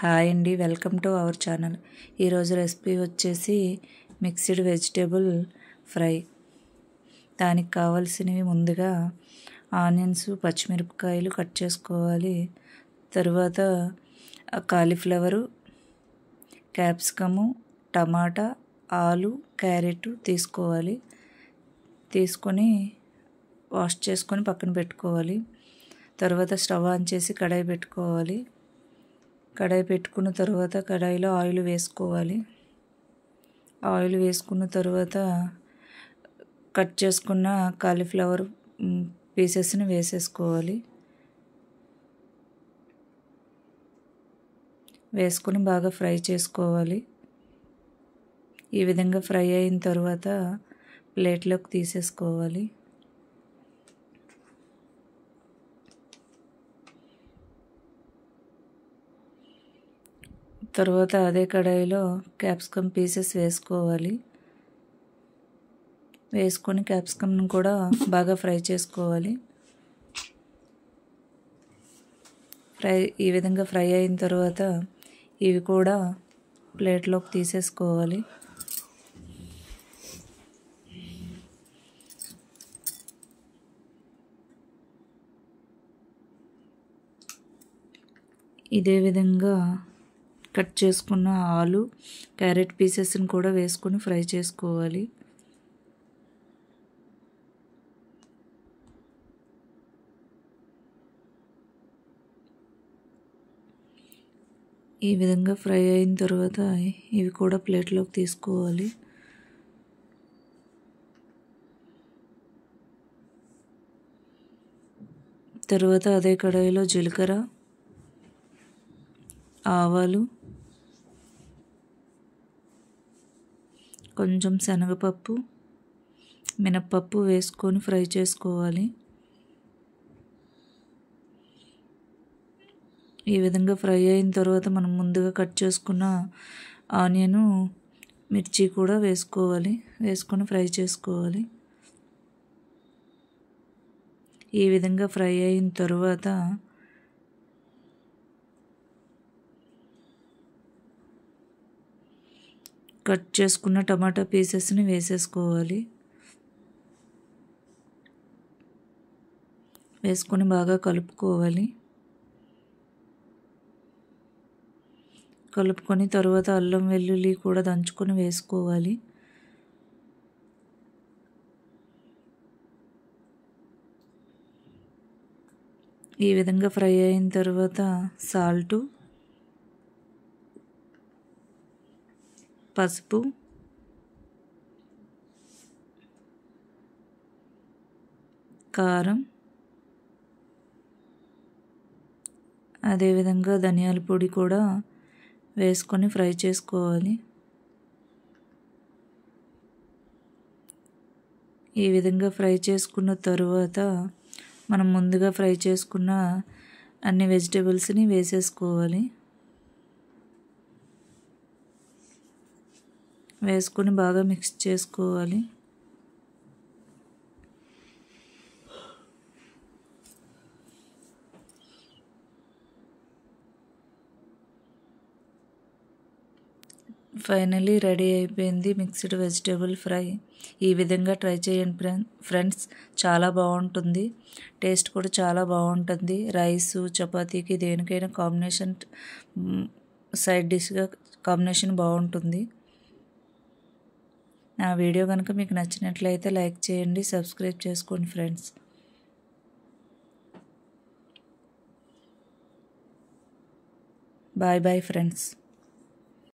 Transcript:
Hi అండి, welcome to our channel. ఈరోజు recipe వచ్చేసి మిక్స్డ్ వెజిటేబుల్ ఫ్రై. దానికి కావాల్సినవి ముందుగా ఆనియన్స్, పచ్చిమిరపకాయలు కట్ చేసుకోవాలి. తర్వాత కాలీఫ్లవరు, క్యాప్సికము, టమాటా, ఆలు, క్యారెట్ తీసుకోవాలి. తీసుకొని వాష్ చేసుకొని పక్కన పెట్టుకోవాలి. తర్వాత స్టవ్ ఆన్ చేసి కడాయి పెట్టుకోవాలి. కడాయి పెట్టుకున్న తర్వాత కడాయిలో ఆయిల్ వేసుకోవాలి. ఆయిల్ వేసుకున్న తర్వాత కట్ చేసుకున్న కాలీఫ్లవర్ పీసెస్ని వేసేసుకోవాలి. వేసుకొని బాగా ఫ్రై చేసుకోవాలి. ఈ విధంగా ఫ్రై అయిన తర్వాత ప్లేట్లోకి తీసేసుకోవాలి. తర్వాత అదే కడాయిలో క్యాప్సికమ్ పీసెస్ వేసుకోవాలి. వేసుకొని క్యాప్సికమ్ను కూడా బాగా ఫ్రై చేసుకోవాలి. ఈ విధంగా ఫ్రై అయిన తర్వాత ఇవి కూడా ప్లేట్లోకి తీసేసుకోవాలి. ఇదే విధంగా కట్ చేసుకున్న ఆలు, క్యారెట్ పీసెస్ని కూడా వేసుకొని ఫ్రై చేసుకోవాలి. ఈ విధంగా ఫ్రై అయిన తర్వాత ఇవి కూడా ప్లేట్లోకి తీసుకోవాలి. తర్వాత అదే కడాయిలో జీలకర్ర, ఆవాలు, కొంచెం శనగపప్పు, మినప్పప్పు వేసుకొని ఫ్రై చేసుకోవాలి. ఈ విధంగా ఫ్రై అయిన తర్వాత మనం ముందుగా కట్ చేసుకున్న ఆనియను, మిర్చి కూడా వేసుకోవాలి. వేసుకొని ఫ్రై చేసుకోవాలి. ఈ విధంగా ఫ్రై అయిన తర్వాత కట్ చేసుకున్న టమాటా పీసెస్ని వేసేసుకోవాలి. వేసుకొని బాగా కలుపుకోవాలి. కలుపుకొని తర్వాత అల్లం వెల్లుల్లి కూడా దంచుకొని వేసుకోవాలి. ఈ విధంగా ఫ్రై అయిన తర్వాత సాల్టు, పసుపు, కారం, అదేవిధంగా ధనియాల పొడి కూడా వేసుకొని ఫ్రై చేసుకోవాలి. ఈ విధంగా ఫ్రై చేసుకున్న తరువాత మనం ముందుగా ఫ్రై చేసుకున్న అన్ని వెజిటేబుల్స్ని వేసేసుకోవాలి. వేసుకొని బాగా మిక్స్ చేసుకోవాలి. ఫైనలీ రెడీ అయిపోయింది మిక్స్డ్ వెజిటేబుల్ ఫ్రై. ఈ విధంగా ట్రై చేయండి ఫ్రెండ్స్, చాలా బాగుంటుంది. టేస్ట్ కూడా చాలా బాగుంటుంది. రైసు, చపాతీకి దేనికైనా కాంబినేషన్, సైడ్ డిష్గా కాంబినేషన్ బాగుంటుంది. నా వీడియో కనుక మీకు నచ్చినట్లయితే లైక్ చేయండి, సబ్స్క్రైబ్ చేసుకోండి ఫ్రెండ్స్. Bye bye friends.